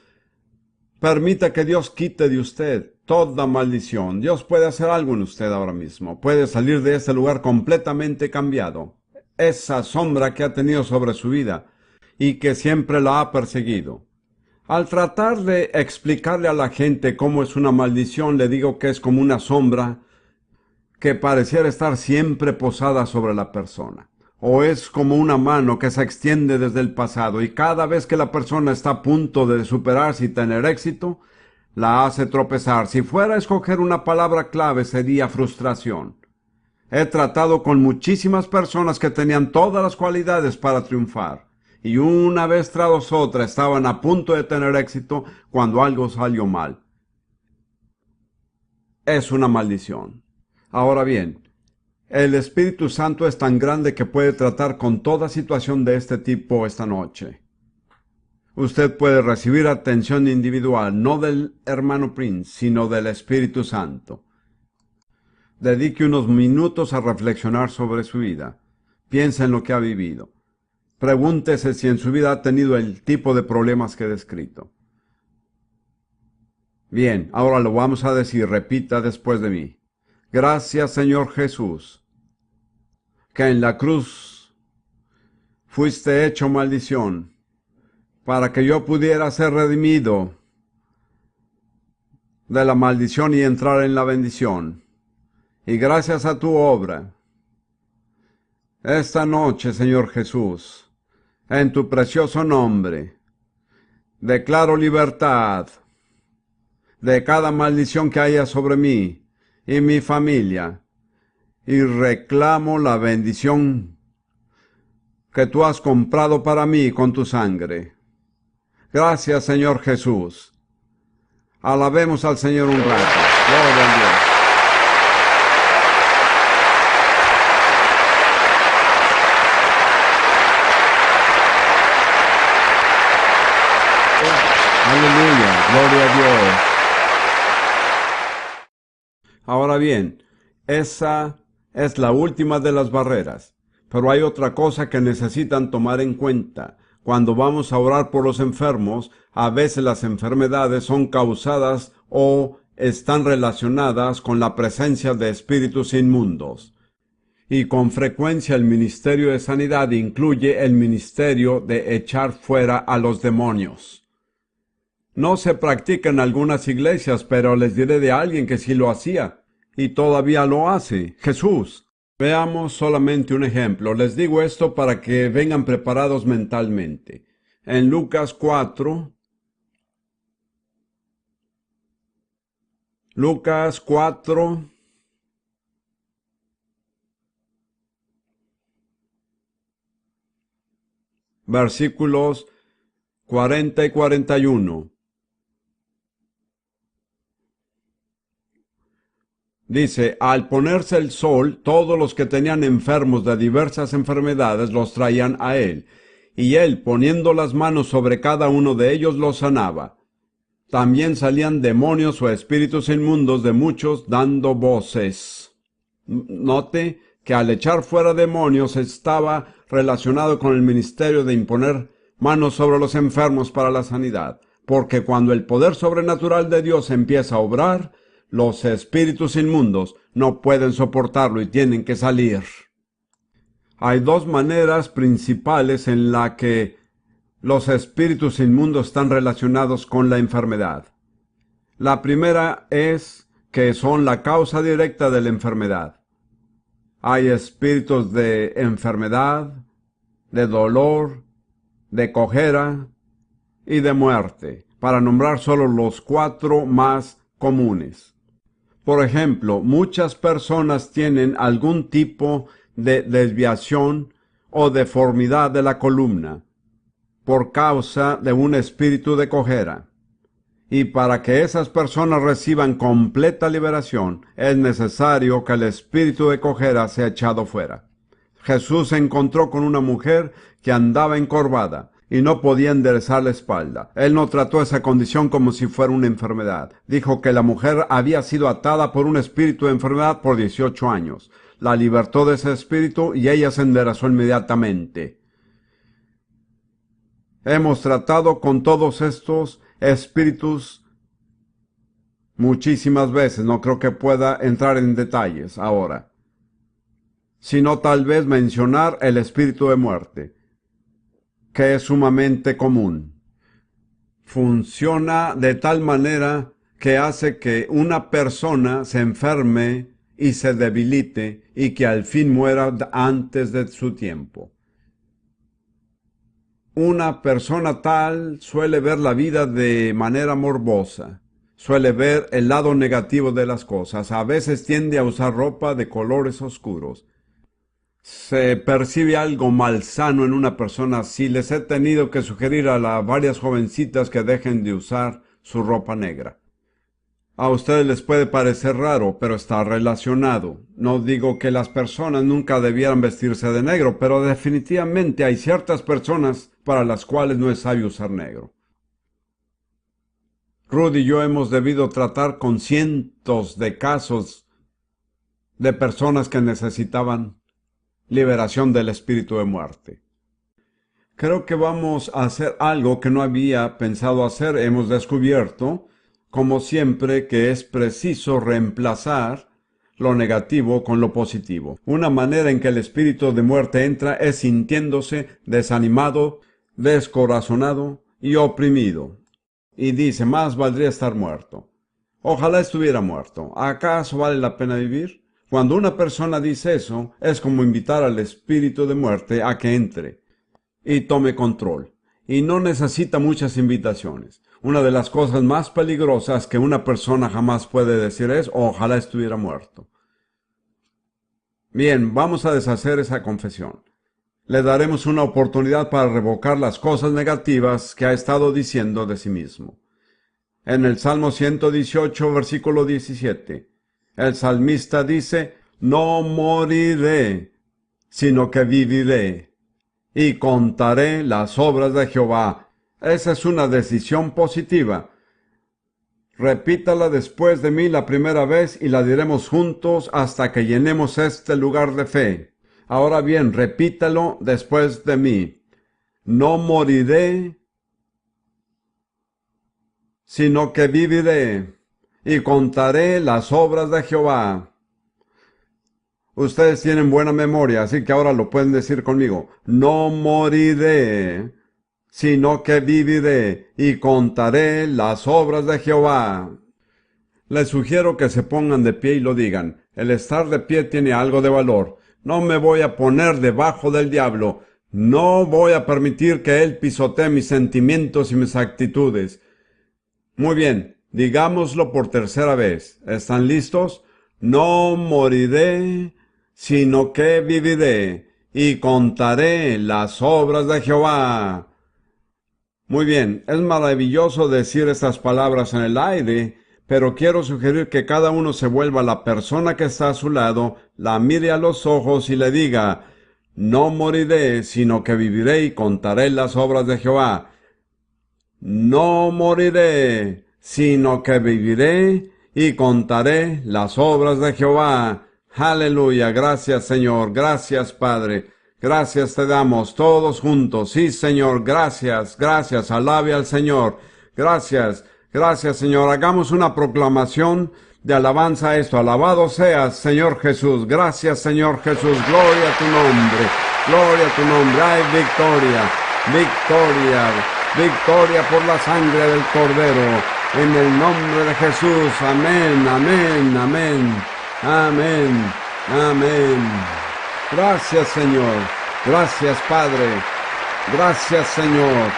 permita que Dios quite de usted toda maldición. Dios puede hacer algo en usted ahora mismo. Puede salir de este lugar completamente cambiado. Esa sombra que ha tenido sobre su vida y que siempre la ha perseguido. Al tratar de explicarle a la gente cómo es una maldición, le digo que es como una sombra que pareciera estar siempre posada sobre la persona. O es como una mano que se extiende desde el pasado y cada vez que la persona está a punto de superarse y tener éxito, la hace tropezar. Si fuera a escoger una palabra clave sería frustración. He tratado con muchísimas personas que tenían todas las cualidades para triunfar y una vez tras otra estaban a punto de tener éxito cuando algo salió mal. Es una maldición. Ahora bien, el Espíritu Santo es tan grande que puede tratar con toda situación de este tipo esta noche. Usted puede recibir atención individual, no del hermano Prince, sino del Espíritu Santo. Dedique unos minutos a reflexionar sobre su vida. Piense en lo que ha vivido. Pregúntese si en su vida ha tenido el tipo de problemas que he descrito. Bien, ahora lo vamos a decir, repita después de mí. Gracias, Señor Jesús, que en la cruz fuiste hecho maldición para que yo pudiera ser redimido de la maldición y entrar en la bendición. Y gracias a tu obra, esta noche, Señor Jesús, en tu precioso nombre, declaro libertad de cada maldición que haya sobre mí y mi familia, y reclamo la bendición que tú has comprado para mí con tu sangre. Gracias, Señor Jesús. Alabemos al Señor un rato. Gloria a Dios. Aleluya, gloria a Dios. Ahora bien, esa es la última de las barreras, pero hay otra cosa que necesitan tomar en cuenta. Cuando vamos a orar por los enfermos, a veces las enfermedades son causadas o están relacionadas con la presencia de espíritus inmundos. Y con frecuencia el ministerio de sanidad incluye el ministerio de echar fuera a los demonios. No se practica en algunas iglesias, pero les diré de alguien que sí lo hacía, y todavía lo hace, Jesús. Veamos solamente un ejemplo. Les digo esto para que vengan preparados mentalmente. En Lucas 4, versículos 40 y 41. Dice, al ponerse el sol, todos los que tenían enfermos de diversas enfermedades los traían a él, y él, poniendo las manos sobre cada uno de ellos, los sanaba. También salían demonios o espíritus inmundos de muchos, dando voces. Note que al echar fuera demonios estaba relacionado con el ministerio de imponer manos sobre los enfermos para la sanidad, porque cuando el poder sobrenatural de Dios empieza a obrar, los espíritus inmundos no pueden soportarlo y tienen que salir. Hay dos maneras principales en las que los espíritus inmundos están relacionados con la enfermedad. La primera es que son la causa directa de la enfermedad. Hay espíritus de enfermedad, de dolor, de cojera y de muerte, para nombrar solo los 4 más comunes. Por ejemplo, muchas personas tienen algún tipo de desviación o deformidad de la columna por causa de un espíritu de cojera. Y para que esas personas reciban completa liberación, es necesario que el espíritu de cojera sea echado fuera. Jesús se encontró con una mujer que andaba encorvada y no podía enderezar la espalda. Él no trató esa condición como si fuera una enfermedad. Dijo que la mujer había sido atada por un espíritu de enfermedad por 18 años. La libertó de ese espíritu y ella se enderezó inmediatamente. Hemos tratado con todos estos espíritus muchísimas veces. No creo que pueda entrar en detalles ahora, sino tal vez mencionar el espíritu de muerte, que es sumamente común. Funciona de tal manera que hace que una persona se enferme y se debilite y que al fin muera antes de su tiempo. Una persona tal suele ver la vida de manera morbosa, suele ver el lado negativo de las cosas, a veces tiende a usar ropa de colores oscuros. Se percibe algo malsano en una persona así. Les he tenido que sugerir a varias jovencitas que dejen de usar su ropa negra. A ustedes les puede parecer raro, pero está relacionado. No digo que las personas nunca debieran vestirse de negro, pero definitivamente hay ciertas personas para las cuales no es sabio usar negro. Rudy y yo hemos debido tratar con cientos de casos de personas que necesitaban liberación del espíritu de muerte. Creo que vamos a hacer algo que no había pensado hacer. Hemos descubierto, como siempre, que es preciso reemplazar lo negativo con lo positivo. Una manera en que el espíritu de muerte entra es sintiéndose desanimado, descorazonado y oprimido. Y dice, más valdría estar muerto. Ojalá estuviera muerto. ¿Acaso vale la pena vivir? Cuando una persona dice eso, es como invitar al espíritu de muerte a que entre y tome control. Y no necesita muchas invitaciones. Una de las cosas más peligrosas que una persona jamás puede decir es, ojalá estuviera muerto. Bien, vamos a deshacer esa confesión. le daremos una oportunidad para revocar las cosas negativas que ha estado diciendo de sí mismo. En el Salmo 118, versículo 17, el salmista dice, no moriré, sino que viviré, y contaré las obras de Jehová. Esa es una decisión positiva. Repítala después de mí la primera vez y la diremos juntos hasta que llenemos este lugar de fe. Ahora bien, repítalo después de mí. No moriré, sino que viviré, y contaré las obras de Jehová. Ustedes tienen buena memoria, así que ahora lo pueden decir conmigo. No moriré, sino que viviré, y contaré las obras de Jehová. Les sugiero que se pongan de pie y lo digan. El estar de pie tiene algo de valor. No me voy a poner debajo del diablo. No voy a permitir que él pisotee mis sentimientos y mis actitudes. Muy bien, digámoslo por tercera vez. ¿Están listos? No moriré, sino que viviré, y contaré las obras de Jehová. Muy bien, es maravilloso decir estas palabras en el aire, pero quiero sugerir que cada uno se vuelva a la persona que está a su lado, la mire a los ojos y le diga, no moriré, sino que viviré y contaré las obras de Jehová. No moriré, sino que viviré y contaré las obras de Jehová. Aleluya, gracias Señor, gracias Padre, gracias te damos todos juntos. Sí Señor, gracias, gracias, alabe al Señor, gracias, gracias Señor. Hagamos una proclamación de alabanza a esto. Alabado seas Señor Jesús, gracias Señor Jesús, gloria a tu nombre, gloria a tu nombre. Ay, victoria, victoria. Victoria por la sangre del Cordero, en el nombre de Jesús. Amén, amén, amén, amén, amén. Gracias, Señor. Gracias, Padre. Gracias, Señor.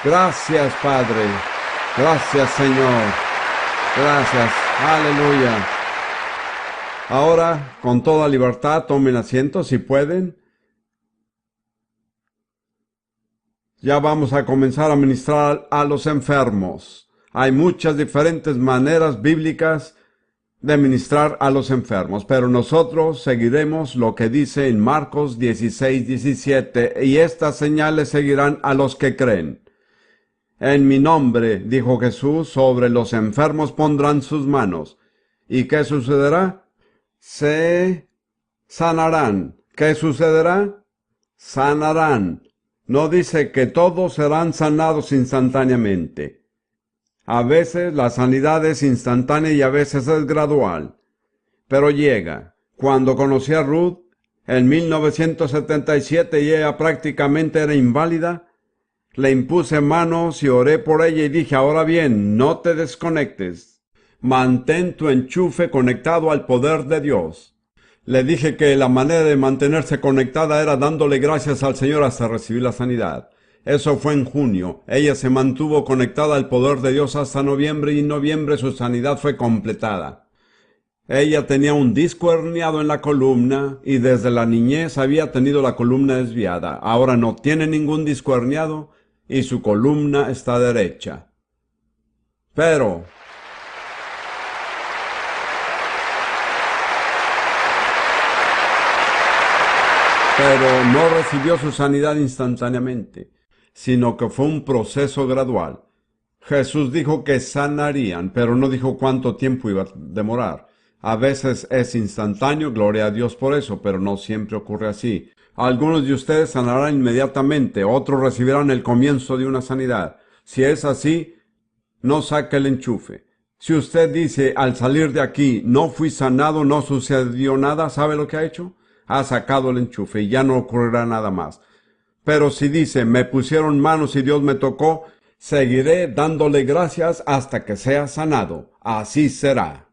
Gracias, Padre. Gracias, Señor. Gracias. Aleluya. Ahora, con toda libertad, tomen asiento si pueden. Ya vamos a comenzar a ministrar a los enfermos. Hay muchas diferentes maneras bíblicas de ministrar a los enfermos, pero nosotros seguiremos lo que dice en Marcos 16:17, y estas señales seguirán a los que creen. En mi nombre, dijo Jesús, sobre los enfermos pondrán sus manos. ¿Y qué sucederá? Se sanarán. ¿Qué sucederá? Sanarán. No dice que todos serán sanados instantáneamente. A veces la sanidad es instantánea y a veces es gradual. Pero llega. Cuando conocí a Ruth, en 1977, y ella prácticamente era inválida, le impuse manos y oré por ella y dije, ahora bien, no te desconectes. Mantén tu enchufe conectado al poder de Dios. Le dije que la manera de mantenerse conectada era dándole gracias al Señor hasta recibir la sanidad. Eso fue en junio. Ella se mantuvo conectada al poder de Dios hasta noviembre, y en noviembre su sanidad fue completada. Ella tenía un disco herniado en la columna y desde la niñez había tenido la columna desviada. Ahora no tiene ningún disco herniado y su columna está derecha. Pero no recibió su sanidad instantáneamente, sino que fue un proceso gradual. Jesús dijo que sanarían, pero no dijo cuánto tiempo iba a demorar. A veces es instantáneo, gloria a Dios por eso, pero no siempre ocurre así. Algunos de ustedes sanarán inmediatamente, otros recibirán el comienzo de una sanidad. Si es así, no saque el enchufe. Si usted dice, al salir de aquí, no fui sanado, no sucedió nada, ¿sabe lo que ha hecho? Ha sacado el enchufe y ya no ocurrirá nada más. Pero si dice, me pusieron manos y Dios me tocó, seguiré dándole gracias hasta que sea sanado. Así será.